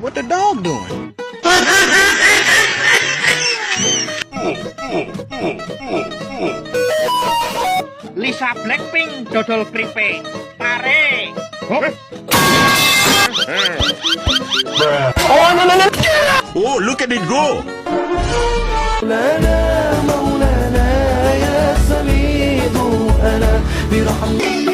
What the dog doing? Lisa Blackpink dodol keripik. Tarik. Oh, look at it go! مولانا مولانا يا سميع أنا برحمتك